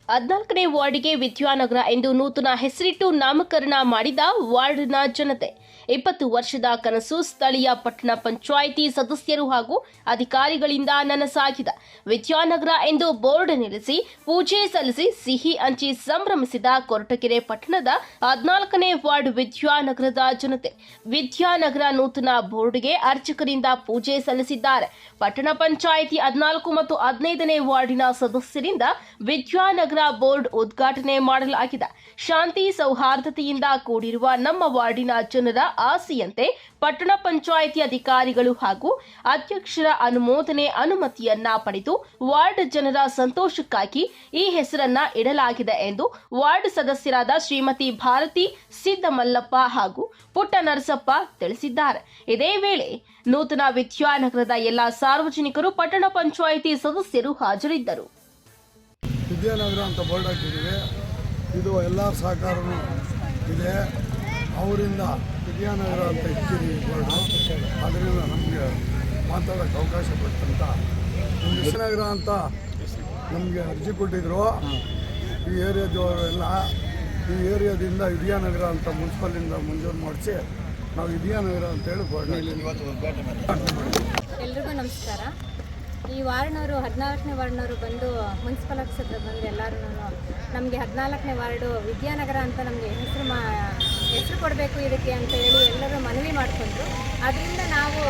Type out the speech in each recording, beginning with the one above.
14ನೇ ವಾರ್ಡ್ಗೆ ವಿದ್ಯಾನಗರ ಎಂದು ನೂತನ ಹೆಸರಿಟ್ಟು ನಾಮಕರಣ ಮಾಡಿದ ವಾರ್ಡ್ನ ಜನತೆ 20 ವರ್ಷದ ಕನಸು ಸ್ಥಳೀಯ ಪಟ್ಟಣ ಪಂಚಾಯಿತಿ ಸದಸ್ಯರು ಹಾಗೂ ಅಧಿಕಾರಿಗಳಿಂದ ನನಸಾಗಿದೆ. ವಿದ್ಯಾನಗರ ಎಂದು ಬೋರ್ಡ್ ನಿಲ್ಲಿಸಿ ಪೂಜೆ ಸಲ್ಲಿಸಿ ಸಿಹಿ ಹಂಚಿ ಸಂಭ್ರಮಿಸಿದ ಕೊರಟಗೆರೆ ಪಟ್ಟಣದ 14ನೇ ವಾರ್ಡ್ ವಿದ್ಯಾನಗರದ ಜನತೆ. ವಿದ್ಯಾನಗರ ನೂತನ ಬೋರ್ಡ್ಗೆ ಅರ್ಚಕರಿಂದ ಪೂಜೆ ಸಲ್ಲಿಸಿದ್ದಾರೆ. ಪಟ್ಟಣ ಪಂಚಾಯಿತಿ 14 ಮತ್ತು 15ನೇ ವಾರ್ಡಿನ ಸದಸ್ಯರಿಂದ ವಿದ್ಯಾನಗರ ಬೋರ್ಡ್ ಉದ್ಘಾಟನೆ ಮಾಡಲಾಗಿದೆ. ಶಾಂತಿ ಸೌಹಾರ್ದತೆಯಿಂದ ಕೂಡಿರುವ ನಮ್ಮ ವಾರ್ಡಿನ ಜನರ ಆಸೆಯಂತೆ ಪಟ್ಟಣ ಪಂಚಾಯಿತಿ ಅಧಿಕಾರಿಗಳು ಹಾಗೂ ಅಧ್ಯಕ್ಷರ ಅನುಮತಿಯನ್ನ ಪಡೆದು ವಾರ್ಡ್ ಜನರ ಸಂತೋಷಕ್ಕಾಗಿ ಈ ಹೆಸರನ್ನ ಇಡಲಾಗಿದೆ ಎಂದು ವಾರ್ಡ್ ಸದಸ್ಯರಾದ ಶ್ರೀಮತಿ ಭಾರತಿ ಸಿದ್ದಮಲ್ಲಪ್ಪ ಹಾಗೂ ಪುಟ್ಟ ನರಸಪ್ಪ ತಿಳಿಸಿದ್ದಾರೆ. ಇದೇ ವೇಳೆ ನೂತನ ವಿದ್ಯಾನಗರದ ಎಲ್ಲ ಸಾರ್ವಜನಿಕರು ಪಟ್ಟಣ ಪಂಚಾಯಿತಿ ಸದಸ್ಯರು ಹಾಜರಿದ್ದರು. ವಿದ್ಯಾನಗರ ಅಂತ ಬೋರ್ಡ್ ಹಾಕಿದ್ದೀವಿ. ಇದು ಎಲ್ಲ ಸಹಕಾರನೂ ಇದೆ. ಅವರಿಂದ ವಿದ್ಯಾನಗರ ಅಂತ ಇಟ್ಟಿದ್ದೀವಿ ಬೋರ್ಡು. ಅದರಿಂದ ನಮಗೆ ಮಾತಾಡೋಕ್ಕೆ ಅವಕಾಶ ಕೊಟ್ಟಂತ ವಿದ್ಯಾನಗರ ಅಂತ ನಮಗೆ ಅರ್ಜಿ ಕೊಟ್ಟಿದ್ರು. ಈ ಏರಿಯಾದವರೆಲ್ಲ ಈ ಏರಿಯಾದಿಂದ ವಿದ್ಯಾನಗರ ಅಂತ ಮುನ್ಸಿಪಲಿಂದ ಮಂಜೂರು ಮಾಡಿಸಿ ನಾವು ವಿದ್ಯಾನಗರ ಅಂತೇಳಿ ಬೋರ್ಡ್ ಎಲ್ರಿಗೂ ನಮಸ್ಕಾರ. ಈ ವಾರ್ಡ್ನವರು 14ನೇ ವಾರ್ಡ್ನವರು ಬಂದು ಮುನ್ಸಿಪಲ್ ಆಫೀಸ್ ಹತ್ರ ಬಂದು ಎಲ್ಲರೂ ನಮಗೆ 14ನೇ ವಾರ್ಡು ವಿದ್ಯಾನಗರ ಅಂತ ನಮಗೆ ಹೆಸರು ಕೊಡಬೇಕು ಇದಕ್ಕೆ ಅಂತ ಹೇಳಿ ಎಲ್ಲರೂ ಮನವಿ ಮಾಡಿಕೊಂಡ್ರು. ಅದರಿಂದ ನಾವು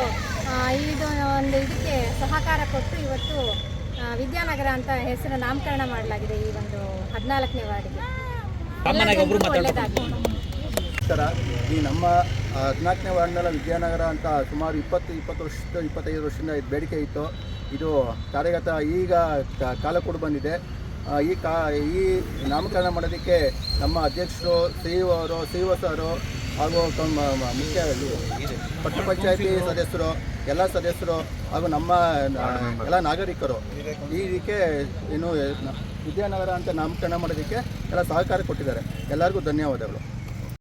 ಇದಕ್ಕೆ ಸಹಕಾರ ಕೊಟ್ಟು ಇವತ್ತು ವಿದ್ಯಾನಗರ ಅಂತ ಹೆಸರು ನಾಮಕರಣ ಮಾಡಲಾಗಿದೆ. ಈ ಒಂದು 14ನೇ ವಾರ್ಡಿಗೆ ಒಳ್ಳೆಯದಾಗಲಿ. ಈ ನಮ್ಮ 14ನೇ ವಾರ್ಡ್ನೆಲ್ಲ ವಿದ್ಯಾನಗರ ಅಂತ ಸುಮಾರು 25 ವರ್ಷದಿಂದ ಇದು ಬೇಡಿಕೆ ಇತ್ತು. ಇದು ಕಾರ್ಯಗತ ಈಗ ಕಾಲ ಕೂಡ ಬಂದಿದೆ. ಈ ನಾಮಕರಣ ಮಾಡೋದಕ್ಕೆ ನಮ್ಮ ಅಧ್ಯಕ್ಷರು ಸಿ.ಇ.ಒ ಸರು ಹಾಗೂ ಮುಖ್ಯ ಪಟ್ಟಣ ಪಂಚಾಯತಿ ಸದಸ್ಯರು ಎಲ್ಲ ಸದಸ್ಯರು ಹಾಗೂ ನಮ್ಮ ಎಲ್ಲ ನಾಗರಿಕರು ಇದಕ್ಕೆ ವಿದ್ಯಾನಗರ ಅಂತ ನಾಮಕರಣ ಮಾಡೋದಕ್ಕೆ ಎಲ್ಲ ಸಹಕಾರ ಕೊಟ್ಟಿದ್ದಾರೆ. ಎಲ್ಲರಿಗೂ ಧನ್ಯವಾದಗಳು.